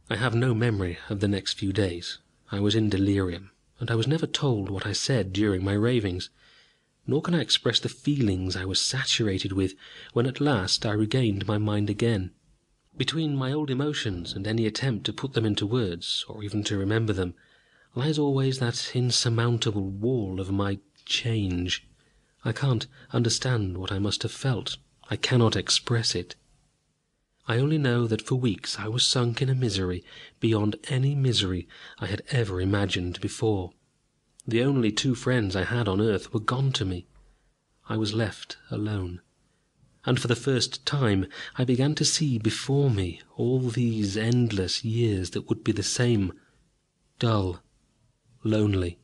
I have no memory of the next few days. I was in delirium, and I was never told what I said during my ravings, nor can I express the feelings I was saturated with when at last I regained my mind again. Between my old emotions and any attempt to put them into words, or even to remember them, lies always that insurmountable wall of my change. I can't understand what I must have felt. I cannot express it. I only know that for weeks I was sunk in a misery beyond any misery I had ever imagined before. The only two friends I had on earth were gone to me. I was left alone. And for the first time I began to see before me all these endless years that would be the same, dull, lonely.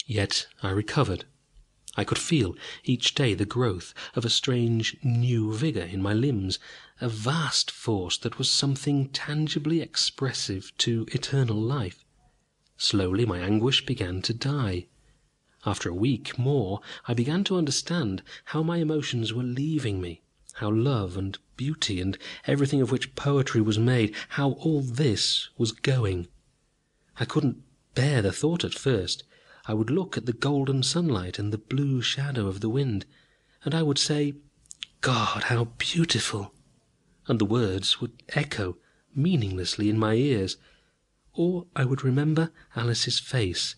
Yet I recovered. I could feel each day the growth of a strange new vigour in my limbs, a vast force that was something tangibly expressive to eternal life. Slowly my anguish began to die. After a week more, I began to understand how my emotions were leaving me, how love and beauty and everything of which poetry was made, how all this was going. I couldn't bear the thought at first. I would look at the golden sunlight and the blue shadow of the wind, and I would say, "God, how beautiful!" and the words would echo meaninglessly in my ears. Or I would remember Alice's face,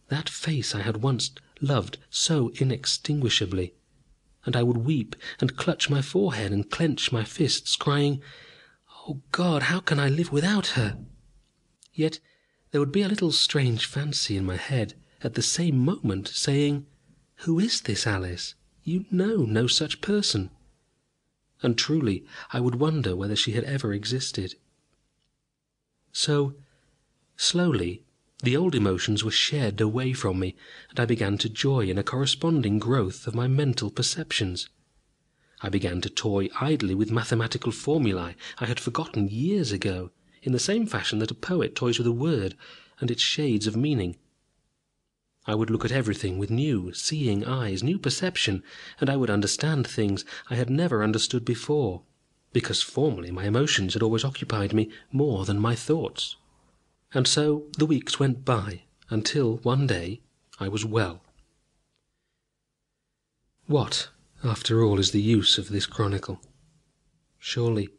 that face I had once loved so inextinguishably, and I would weep and clutch my forehead and clench my fists, crying, "Oh God, how can I live without her?" Yet there would be a little strange fancy in my head at the same moment saying, "Who is this Alice? You know no such person." And truly I would wonder whether she had ever existed. So, slowly, the old emotions were shed away from me, and I began to joy in a corresponding growth of my mental perceptions. I began to toy idly with mathematical formulae I had forgotten years ago, in the same fashion that a poet toys with a word and its shades of meaning. I would look at everything with new, seeing eyes, new perception, and I would understand things I had never understood before, because formerly my emotions had always occupied me more than my thoughts. And so the weeks went by, until one day I was well. What, after all, is the use of this chronicle? Surely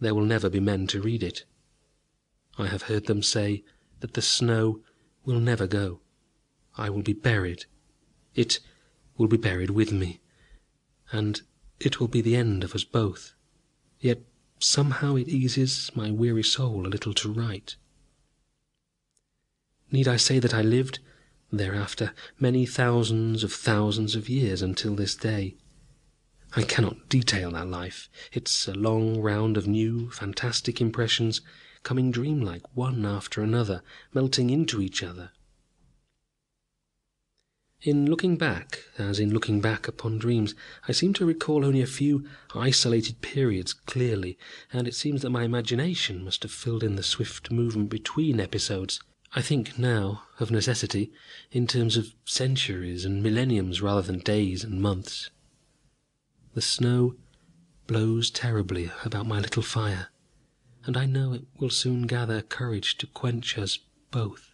there will never be men to read it. I have heard them say that the snow will never go. I will be buried. It will be buried with me, and it will be the end of us both. Yet somehow it eases my weary soul a little to write. Need I say that I lived, thereafter, many thousands of years until this day? I cannot detail that life. It's a long round of new, fantastic impressions, coming dreamlike one after another, melting into each other. In looking back, as in looking back upon dreams, I seem to recall only a few isolated periods clearly, and it seems that my imagination must have filled in the swift movement between episodes. I think now, of necessity, in terms of centuries and millenniums rather than days and months. The snow blows terribly about my little fire, and I know it will soon gather courage to quench us both.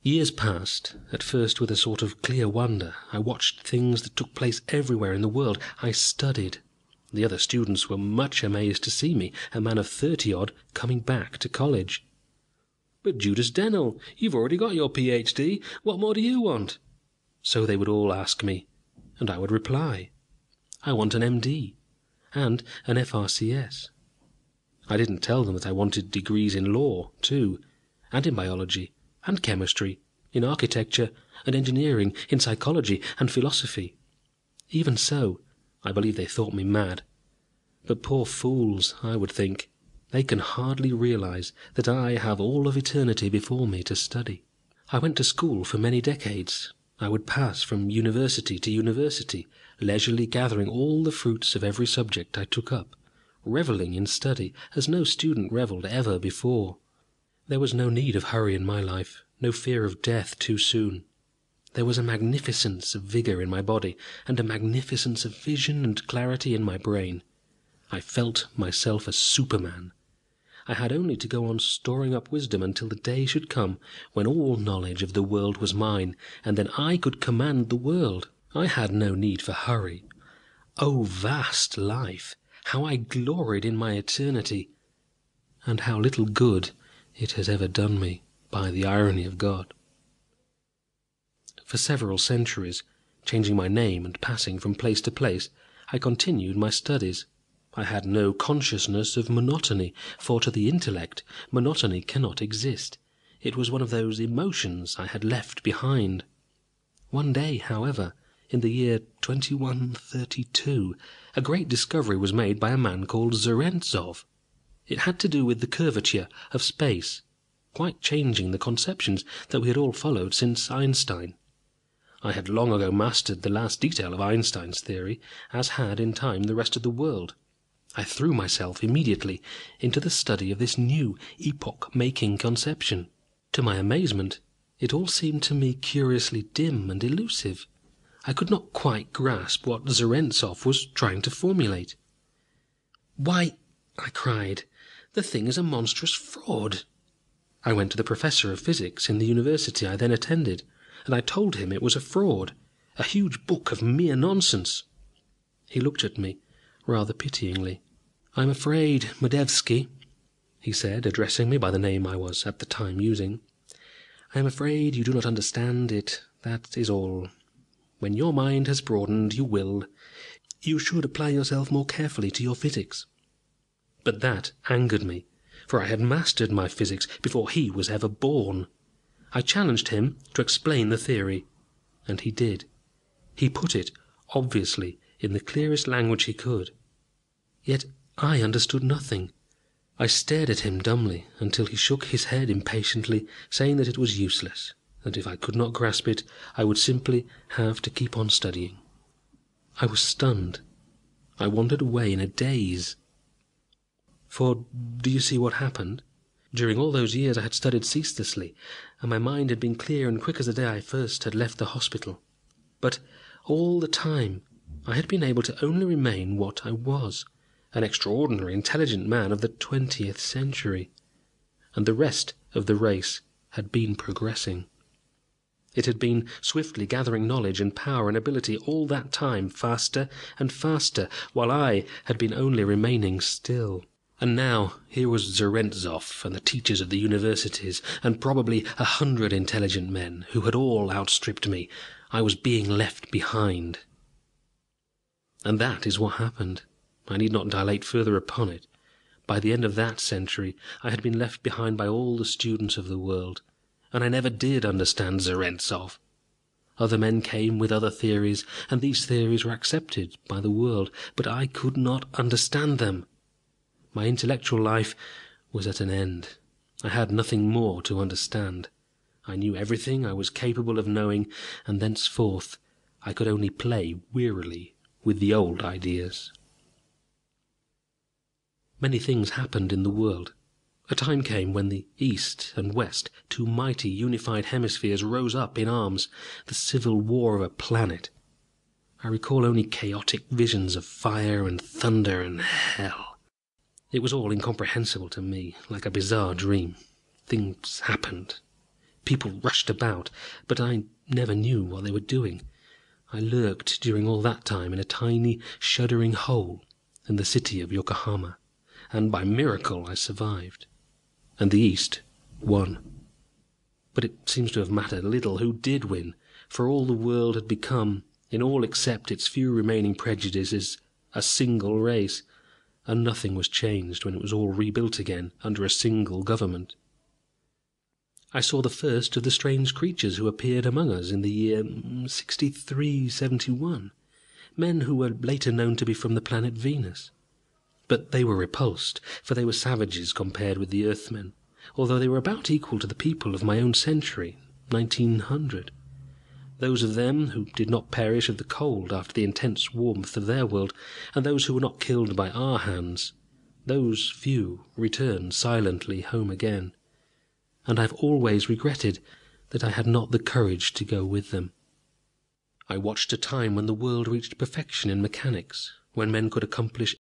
Years passed, at first with a sort of clear wonder. I watched things that took place everywhere in the world. I studied. The other students were much amazed to see me, a man of 30-odd, coming back to college. "But Judas Dennell, you've already got your Ph.D. What more do you want?" So they would all ask me, and I would reply, "I want an M.D. and an F.R.C.S." I didn't tell them that I wanted degrees in law, too, and in biology, and chemistry, in architecture, and engineering, in psychology, and philosophy. Even so, I believe they thought me mad. But poor fools, I would think. They can hardly realize that I have all of eternity before me to study. I went to school for many decades. I would pass from university to university, leisurely gathering all the fruits of every subject I took up, revelling in study as no student revelled ever before. There was no need of hurry in my life, no fear of death too soon. There was a magnificence of vigour in my body, and a magnificence of vision and clarity in my brain. I felt myself a superman. I had only to go on storing up wisdom until the day should come when all knowledge of the world was mine, and then I could command the world. I had no need for hurry. O vast life! How I gloried in my eternity, and how little good it has ever done me, by the irony of God. For several centuries, changing my name and passing from place to place, I continued my studies. I had no consciousness of monotony, for to the intellect monotony cannot exist. It was one of those emotions I had left behind. One day, however, in the year 2132, a great discovery was made by a man called Zarentzov. It had to do with the curvature of space, quite changing the conceptions that we had all followed since Einstein. I had long ago mastered the last detail of Einstein's theory, as had in time the rest of the world. I threw myself immediately into the study of this new epoch-making conception. To my amazement, it all seemed to me curiously dim and elusive. I could not quite grasp what Zarentzov was trying to formulate. "Why," I cried, "the thing is a monstrous fraud." I went to the professor of physics in the university I then attended, and I told him it was a fraud, a huge book of mere nonsense. He looked at me rather pityingly. "I'm afraid, Modevsky," he said, addressing me by the name I was at the time using, "I am afraid you do not understand it, that is all. When your mind has broadened, you should apply yourself more carefully to your physics." But that angered me, for I had mastered my physics before he was ever born. I challenged him to explain the theory, and he did. He put it, obviously, in the clearest language he could. Yet I understood nothing. I stared at him dumbly until he shook his head impatiently, saying that it was useless, that if I could not grasp it, I would simply have to keep on studying. I was stunned. I wandered away in a daze. For do you see what happened? During all those years I had studied ceaselessly, and my mind had been clear and quick as the day I first had left the hospital. But all the time I had been able to only remain what I was, an extraordinary intelligent man of the 20th century, and the rest of the race had been progressing. It had been swiftly gathering knowledge and power and ability all that time, faster and faster, while I had been only remaining still. And now here was Zarentzov and the teachers of the universities, and probably 100 intelligent men who had all outstripped me. I was being left behind. And that is what happened. I need not dilate further upon it. By the end of that century, I had been left behind by all the students of the world, and I never did understand Zarentzov. Other men came with other theories, and these theories were accepted by the world, but I could not understand them. My intellectual life was at an end. I had nothing more to understand. I knew everything I was capable of knowing, and thenceforth I could only play wearily with the old ideas. Many things happened in the world. A time came when the East and West, two mighty unified hemispheres, rose up in arms, the civil war of a planet. I recall only chaotic visions of fire and thunder and hell. It was all incomprehensible to me, like a bizarre dream. Things happened. People rushed about, but I never knew what they were doing. I lurked during all that time in a tiny, shuddering hole in the city of Yokohama, and by miracle I survived. And the East won. But it seems to have mattered little who did win, for all the world had become, in all except its few remaining prejudices, a single race, and nothing was changed when it was all rebuilt again under a single government. I saw the first of the strange creatures who appeared among us in the year 6371, men who were later known to be from the planet Venus. But they were repulsed, for they were savages compared with the Earthmen, although they were about equal to the people of my own century, 1900. Those of them who did not perish of the cold after the intense warmth of their world, and those who were not killed by our hands, those few returned silently home again. And I have always regretted that I had not the courage to go with them. I watched a time when the world reached perfection in mechanics, when men could accomplish